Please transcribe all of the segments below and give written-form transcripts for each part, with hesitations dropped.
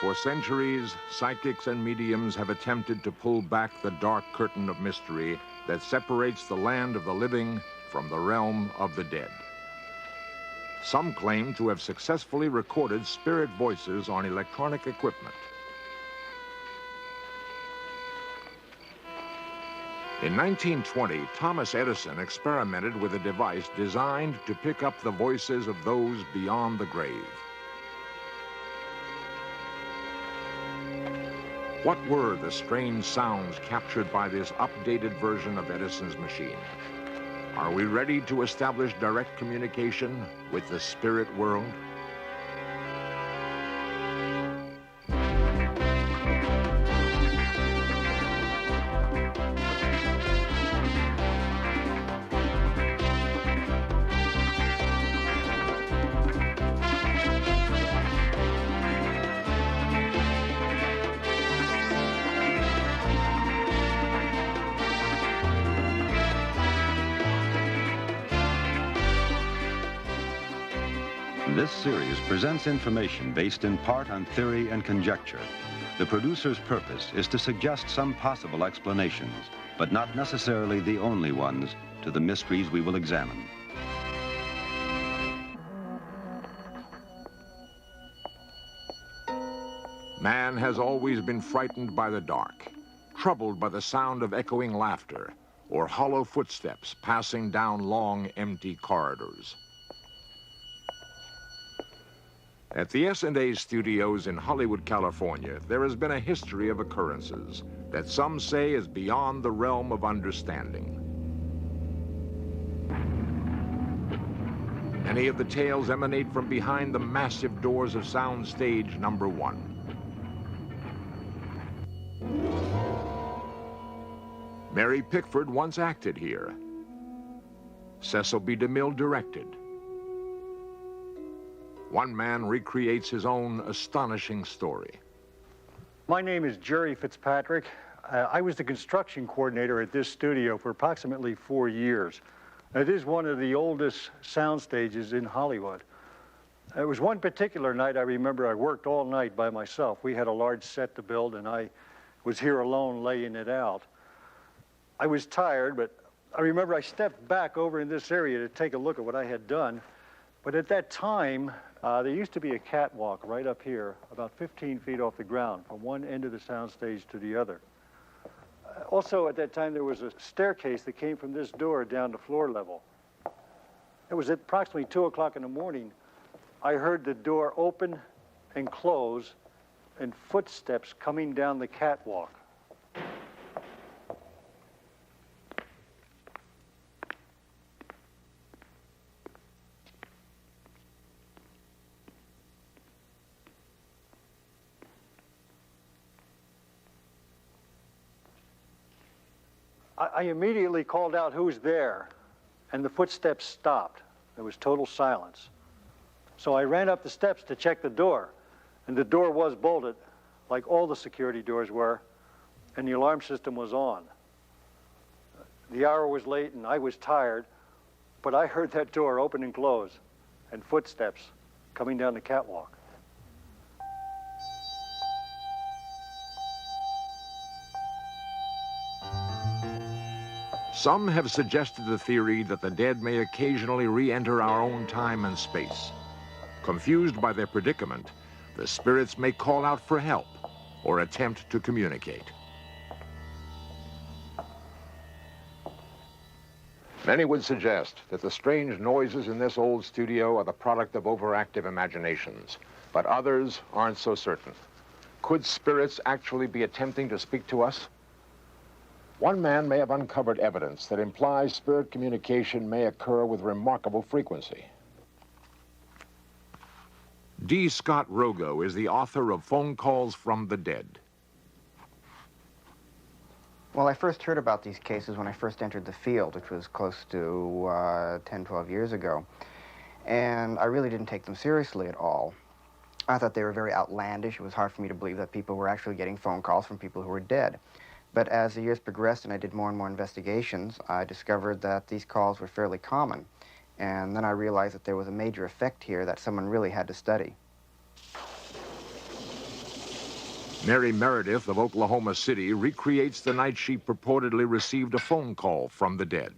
For centuries, psychics and mediums have attempted to pull back the dark curtain of mystery that separates the land of the living from the realm of the dead. Some claim to have successfully recorded spirit voices on electronic equipment. In 1920, Thomas Edison experimented with a device designed to pick up the voices of those beyond the grave. What were the strange sounds captured by this updated version of Edison's machine? Are we ready to establish direct communication with the spirit world? This series presents information based in part on theory and conjecture. The producer's purpose is to suggest some possible explanations, but not necessarily the only ones, to the mysteries we will examine. Man has always been frightened by the dark, troubled by the sound of echoing laughter or hollow footsteps passing down long, empty corridors. At the S&A studios in Hollywood, California, there has been a history of occurrences that some say is beyond the realm of understanding. Many of the tales emanate from behind the massive doors of Soundstage number 1. Mary Pickford once acted here. Cecil B. DeMille directed. One man recreates his own astonishing story. My name is Jerry Fitzpatrick. I was the construction coordinator at this studio for approximately 4 years. It is one of the oldest sound stages in Hollywood. It was one particular night I remember I worked all night by myself. We had a large set to build and I was here alone laying it out. I was tired, but I remember I stepped back over in this area to take a look at what I had done. But at that time, there used to be a catwalk right up here, about 15 feet off the ground, from one end of the soundstage to the other. Also, at that time, there was a staircase that came from this door down to floor level. It was at approximately 2 o'clock in the morning. I heard the door open and close and footsteps coming down the catwalk. I immediately called out, "Who's there?" And the footsteps stopped. There was total silence. So I ran up the steps to check the door, and the door was bolted, like all the security doors were, and the alarm system was on. The hour was late and I was tired, but I heard that door open and close, and footsteps coming down the catwalk. Some have suggested the theory that the dead may occasionally re-enter our own time and space. Confused by their predicament, the spirits may call out for help or attempt to communicate. Many would suggest that the strange noises in this old studio are the product of overactive imaginations, but others aren't so certain. Could spirits actually be attempting to speak to us? One man may have uncovered evidence that implies spirit communication may occur with remarkable frequency. D. Scott Rogo is the author of Phone Calls from the Dead. Well, I first heard about these cases when I first entered the field, which was close to 10, 12 years ago. And I really didn't take them seriously at all. I thought they were very outlandish. It was hard for me to believe that people were actually getting phone calls from people who were dead. But as the years progressed and I did more and more investigations, I discovered that these calls were fairly common. And then I realized that there was a major effect here that someone really had to study. Mary Meredith of Oklahoma City recreates the night she purportedly received a phone call from the dead.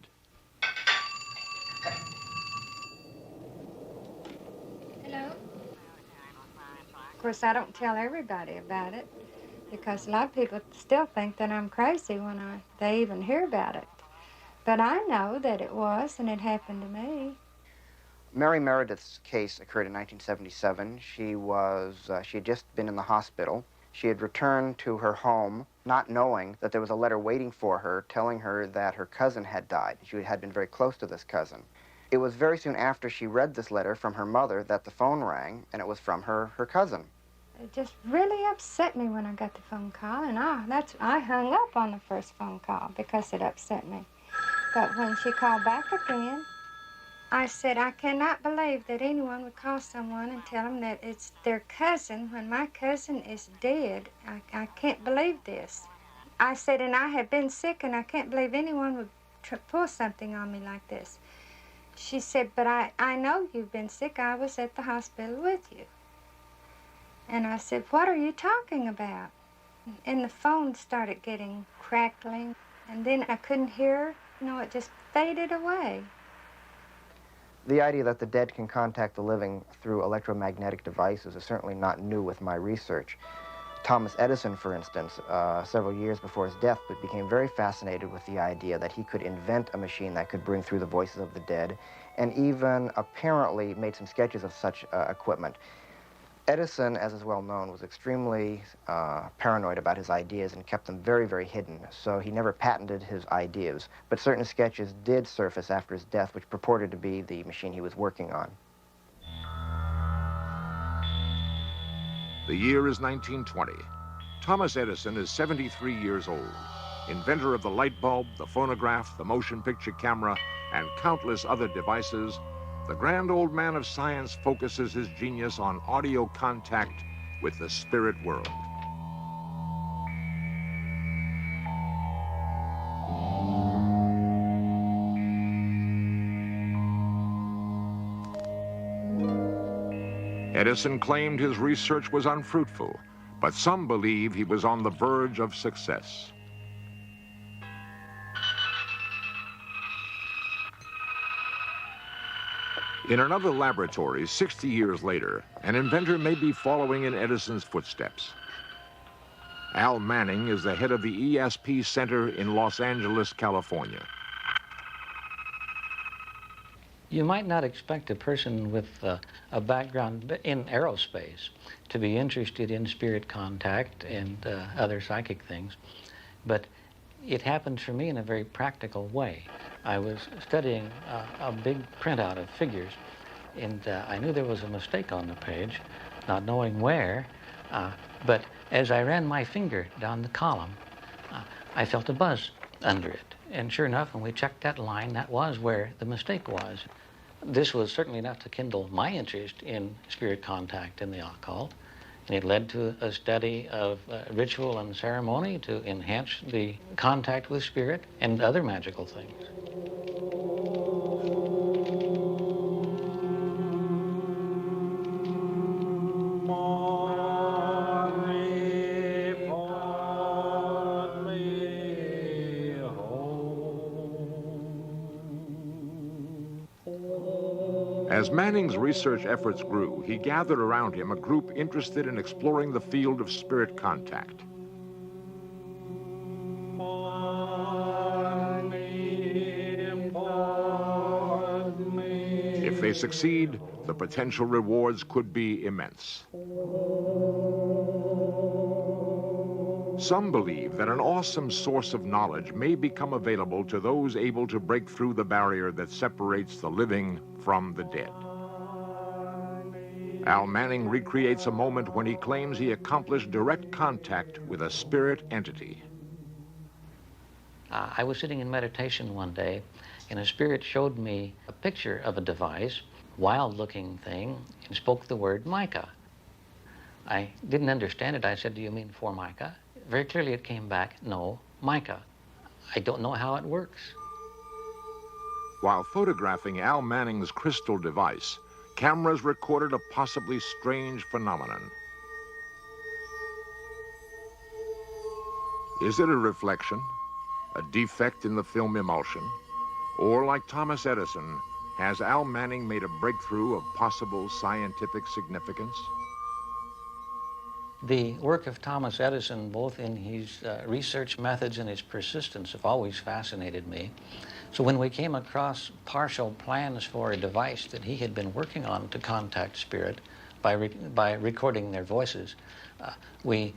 Hello? Of course, I don't tell everybody about it because a lot of people still think that I'm crazy when they even hear about it. But I know that it was, and it happened to me. Mary Meredith's case occurred in 1977. She had just been in the hospital. She had returned to her home not knowing that there was a letter waiting for her telling her that her cousin had died. She had been very close to this cousin. It was very soon after she read this letter from her mother that the phone rang, and it was from her cousin. It just really upset me when I got the phone call, and I hung up on the first phone call because it upset me. But when she called back again, I said, I cannot believe that anyone would call someone and tell them that it's their cousin when my cousin is dead. I can't believe this. I said, and I have been sick, and I can't believe anyone would pull something on me like this. She said, but I know you've been sick. I was at the hospital with you. And I said, what are you talking about? And the phone started getting crackling, and then I couldn't hear her. No, it just faded away. The idea that the dead can contact the living through electromagnetic devices is certainly not new with my research. Thomas Edison, for instance, several years before his death, became very fascinated with the idea that he could invent a machine that could bring through the voices of the dead, and even apparently made some sketches of such equipment. Edison, as is well known, was extremely paranoid about his ideas and kept them very, very hidden, so he never patented his ideas. But certain sketches did surface after his death, which purported to be the machine he was working on. The year is 1920. Thomas Edison is 73 years old, inventor of the light bulb, the phonograph, the motion picture camera, and countless other devices. The grand old man of science focuses his genius on audio contact with the spirit world. Edison claimed his research was unfruitful, but some believe he was on the verge of success. In another laboratory, 60 years later, an inventor may be following in Edison's footsteps. Al Manning is the head of the ESP Center in Los Angeles, California. You might not expect a person with a background in aerospace to be interested in spirit contact and other psychic things, but it happened for me in a very practical way. I was studying a big printout of figures, and I knew there was a mistake on the page, not knowing where, but as I ran my finger down the column, I felt a buzz under it. And sure enough, when we checked that line, that was where the mistake was. This was certainly enough to kindle my interest in spirit contact in the occult. And it led to a study of ritual and ceremony to enhance the contact with spirit and other magical things. As Manning's research efforts grew, he gathered around him a group interested in exploring the field of spirit contact. If they succeed, the potential rewards could be immense. Some believe that an awesome source of knowledge may become available to those able to break through the barrier that separates the living from the dead. Al Manning recreates a moment when he claims he accomplished direct contact with a spirit entity. I was sitting in meditation one day, and a spirit showed me a picture of a device, wild-looking thing, and spoke the word mica. I didn't understand it. I said, do you mean formica? Very clearly it came back, no, mica. I don't know how it works. While photographing Al Manning's crystal device, cameras recorded a possibly strange phenomenon. Is it a reflection, a defect in the film emulsion, or like Thomas Edison, has Al Manning made a breakthrough of possible scientific significance? The work of Thomas Edison, both in his research methods and his persistence, have always fascinated me. So when we came across partial plans for a device that he had been working on to contact spirit by recording their voices, we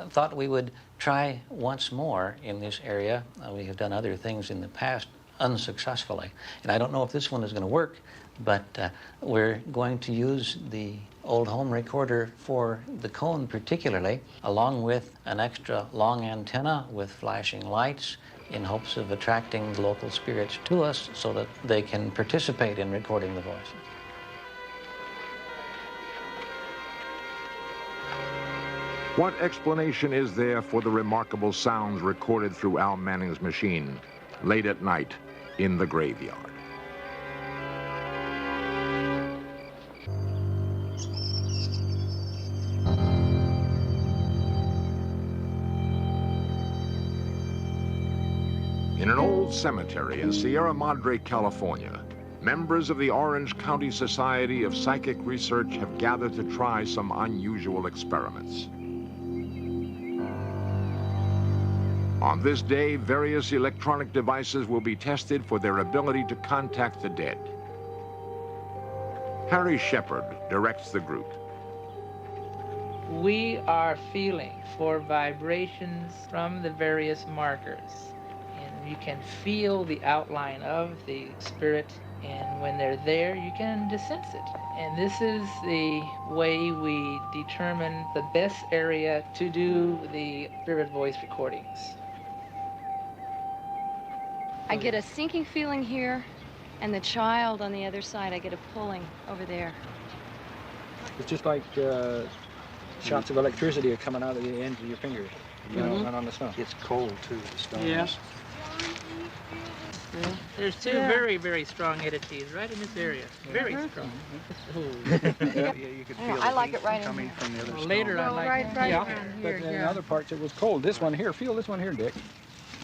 thought we would try once more in this area. We have done other things in the past unsuccessfully, and I don't know if this one is going to work, but we're going to use the old home recorder for the cone particularly, along with an extra long antenna with flashing lights, in hopes of attracting the local spirits to us so that they can participate in recording the voices. What explanation is there for the remarkable sounds recorded through Al Manning's machine late at night in the graveyard? In an old cemetery in Sierra Madre, California, members of the Orange County Society of Psychic Research have gathered to try some unusual experiments. On this day, various electronic devices will be tested for their ability to contact the dead. Harry Shepard directs the group. We are feeling for vibrations from the various markers. And you can feel the outline of the spirit, and when they're there, you can sense it. And this is the way we determine the best area to do the spirit voice recordings. I get a sinking feeling here, and the child on the other side, I get a pulling over there. It's just like shots of electricity are coming out of the ends of your fingers, you know, and on the stone. It's cold, too, the stones. Yeah. There's two very, very strong entities right in this area. Very strong. Yeah, you could feel I like it right in coming here. from the other Well, stone. later I like right yeah. around But here, in yeah. other parts it was cold. This one here, feel this one here, Dick.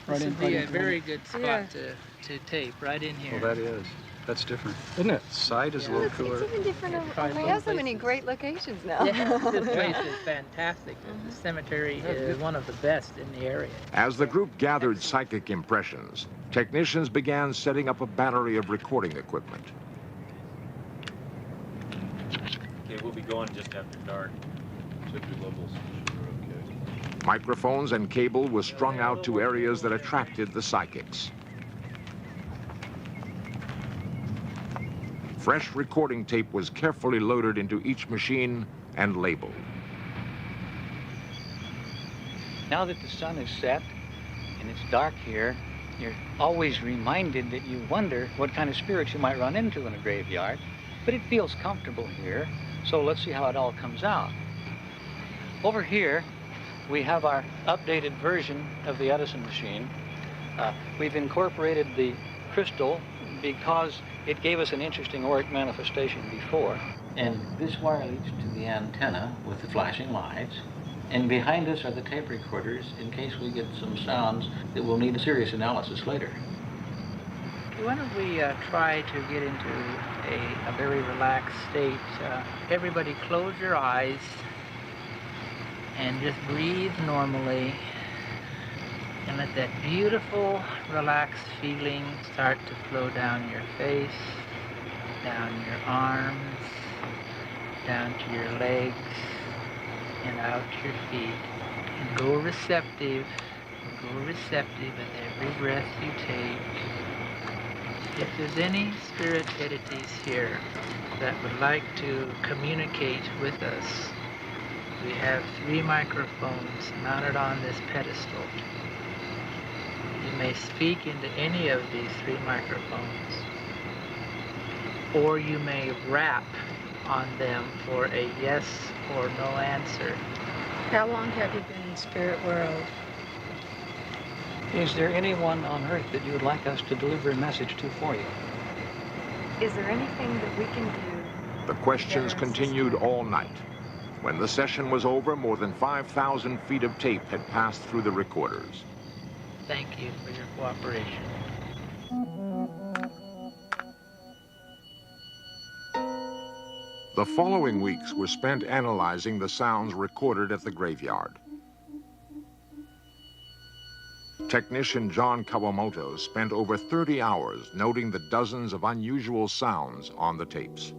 Right This in, would be right a in. very good spot Yeah. to tape, right in here. Well, that is. That's different. Isn't it? Side is a Yeah. little It's cooler. even different. Try We both have so many places. great locations now. Yeah, this place is fantastic. The cemetery is one of the best in the area. As the group gathered psychic impressions, technicians began setting up a battery of recording equipment. Okay, we'll be going just after dark. Should be levels. Okay. Microphones and cable were strung out to areas that attracted the psychics. Fresh recording tape was carefully loaded into each machine and labeled. Now that the sun is set and it's dark here, you're always reminded that you wonder what kind of spirits you might run into in a graveyard. But it feels comfortable here, so let's see how it all comes out. Over here, we have our updated version of the Edison machine. We've incorporated the crystal because it gave us an interesting auric manifestation before. And this wire leads to the antenna with the flashing lights. And behind us are the tape recorders in case we get some sounds that will need a serious analysis later. Why don't we try to get into a very relaxed state. Everybody close your eyes and just breathe normally. And let that beautiful, relaxed feeling start to flow down your face, down your arms, down to your legs, and out to your feet. And go receptive with every breath you take. If there's any spirit entities here that would like to communicate with us, we have 3 microphones mounted on this pedestal. You may speak into any of these 3 microphones, or you may rap on them for a yes or no answer. How long have you been in spirit world? Is there anyone on Earth that you would like us to deliver a message to for you? Is there anything that we can do? The questions continued all night. When the session was over, more than 5,000 feet of tape had passed through the recorders. Thank you for your cooperation. The following weeks were spent analyzing the sounds recorded at the graveyard. Technician John Kawamoto spent over 30 hours noting the dozens of unusual sounds on the tapes.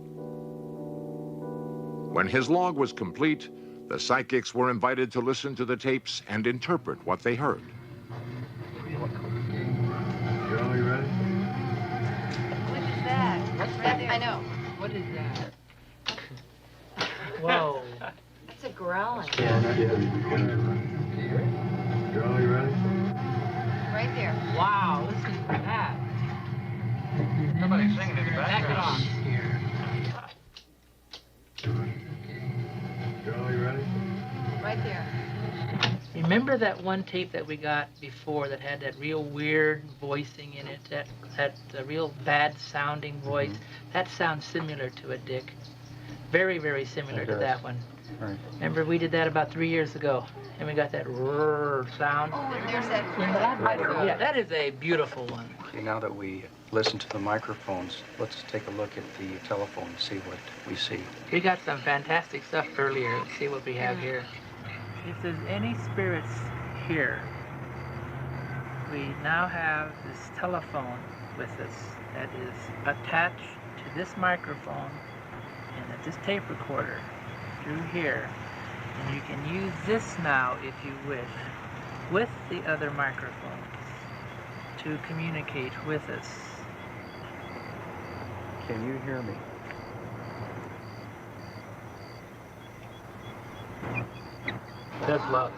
When his log was complete, the psychics were invited to listen to the tapes and interpret what they heard. Joe, you ready? What is that? Right there. I know. What is that? Whoa. It's a growling. Yeah. Joe, you ready? Right there. Wow, listen to that. Somebody's singing in the Back it off here. Joe, you ready? Right there. Remember that one tape that we got before that had that real weird voicing in it, that real bad sounding voice? That sounds similar to it, Dick. Very, very similar to that one. Right. Remember we did that about 3 years ago, and we got that rrrr sound. Oh, and there's that. Yeah, that is a beautiful one. Okay, now that we listen to the microphones, let's take a look at the telephone and see what we see. We got some fantastic stuff earlier. Let's see what we have here. If there's any spirits here, we now have this telephone with us that is attached to this microphone and at this tape recorder through here. And you can use this now, if you wish, with the other microphones to communicate with us. Can you hear me? That's loud.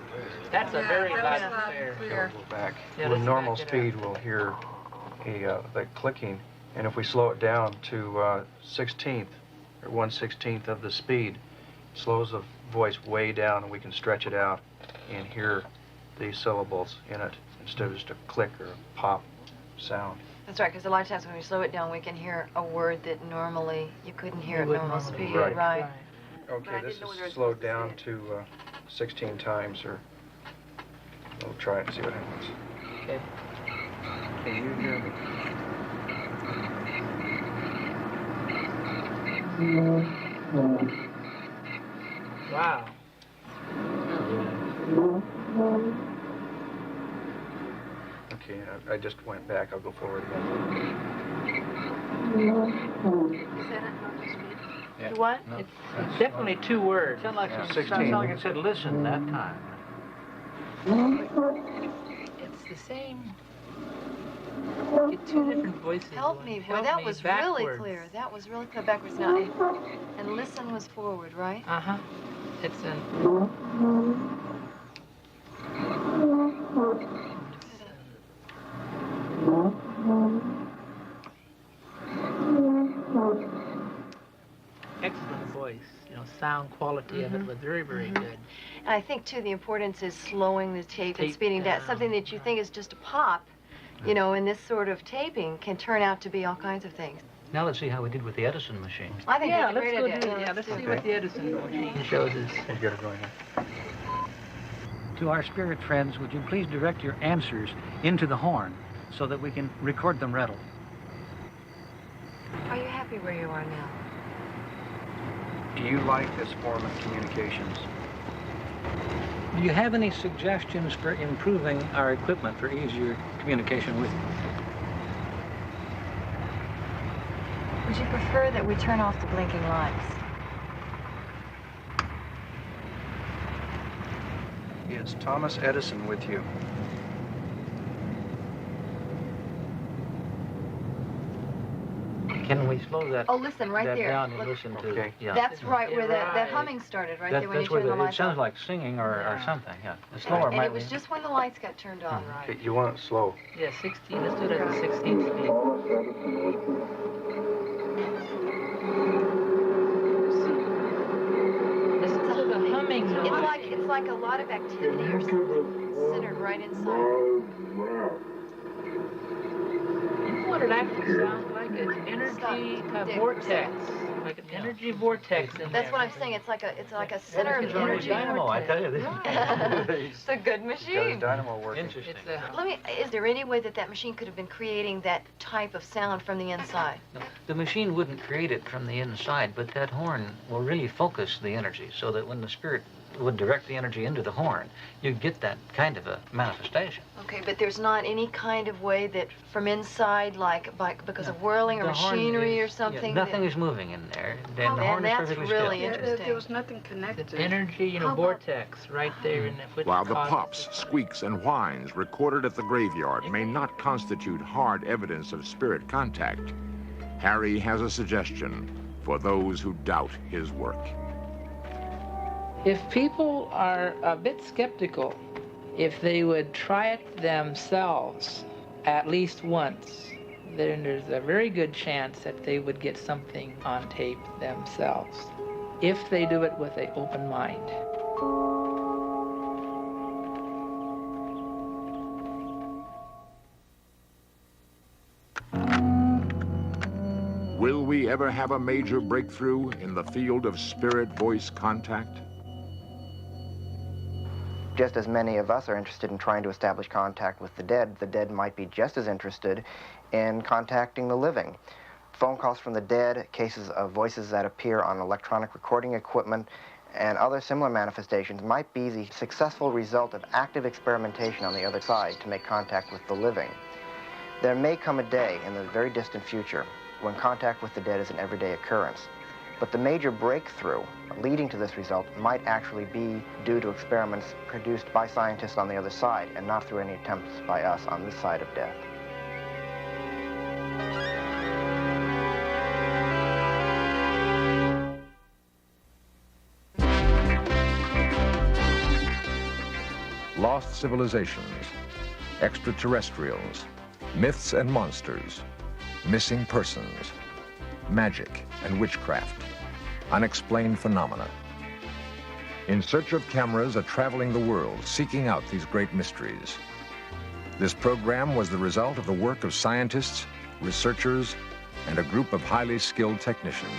That's a very loud affair. Go back. Yeah, With let's normal back it speed, up. we'll hear that clicking, and if we slow it down to 16th or 1/16th of the speed, slows the voice way down, and we can stretch it out and hear the syllables in it instead of just a click or a pop sound. That's right, because a lot of times when we slow it down, we can hear a word that normally you couldn't hear at normal speed. Right. But Okay, I this didn't know whether I is was slowed supposed to down say to 16 times, or we'll try it and see what happens. Okay. Can you hear me? Wow. Okay, I just went back. I'll go forward again. Is that at normal speed? Yeah. What? No, It's definitely 2 words. Sound like, Yeah, sound 16. like it said listen that time. It's the same. Get 2 different voices. Help going. me, boy. Help That me was backwards. really clear. That was really clear backwards now. And listen was forward, right? Uh-huh. It's an... Excellent voice. You know, sound quality of it was very, very good. And I think, too, the importance is slowing the tape and Tape speeding down. down. Something that you think is just a pop, you know, in this sort of taping can turn out to be all kinds of things. Now let's see how we did with the Edison machine. I think Yeah, that's a let's great go idea. do it. Yeah, let's do see it. what the Edison machine shows us. We'll get it going here. To our spirit friends, would you please direct your answers into the horn so that we can record them readily? Are you happy where you are now? Do you like this form of communications? Do you have any suggestions for improving our equipment for easier communication with you? Would you prefer that we turn off the blinking lights? Is Thomas Edison with you? Can we slow that, Oh, listen, right that there. down and Look, listen to Okay. yeah. that's right where that Right. humming started, right That- there when you that's where turned the it lights sounds on. like singing or Yeah. something, yeah. The slower And might it was be. just when the lights got turned on, right? Okay, you want it slow. Yeah, 16. Let's do it at the 16th speed. Listen to the humming noise. It's like a lot of activity or something centered right inside. You know what it actually sounds like? It's energy, Stop. a Dick, vortex. like an energy vortex in there. That's what I'm saying. It's like a center of energy. Dynamo, I tell you. It's a good machine. Dynamo working. Interesting. Is there any way that machine could have been creating that type of sound from the inside? No, the machine wouldn't create it from the inside, but that horn will really focus the energy so that when the spirit would direct the energy into the horn, you get that kind of a manifestation. Okay, but there's not any kind of way that from inside, like because of whirling or machinery or something? Yeah, nothing is moving in there. Then the horn is perfectly still. That's really interesting. There was nothing connected. The energy, vortex right there in the... While the pops, squeaks, and whines recorded at the graveyard may not constitute hard evidence of spirit contact, Harry has a suggestion for those who doubt his work. If people are a bit skeptical, if they would try it themselves at least once, then there's a very good chance that they would get something on tape themselves, if they do it with an open mind. Will we ever have a major breakthrough in the field of spirit-voice contact? Just as many of us are interested in trying to establish contact with the dead might be just as interested in contacting the living. Phone calls from the dead, cases of voices that appear on electronic recording equipment, and other similar manifestations might be the successful result of active experimentation on the other side to make contact with the living. There may come a day in the very distant future when contact with the dead is an everyday occurrence. But the major breakthrough leading to this result might actually be due to experiments produced by scientists on the other side and not through any attempts by us on this side of death. Lost civilizations, extraterrestrials, myths and monsters, missing persons, magic and witchcraft, unexplained phenomena. In search of cameras are traveling the world, seeking out these great mysteries. This program was the result of the work of scientists, researchers, and a group of highly skilled technicians.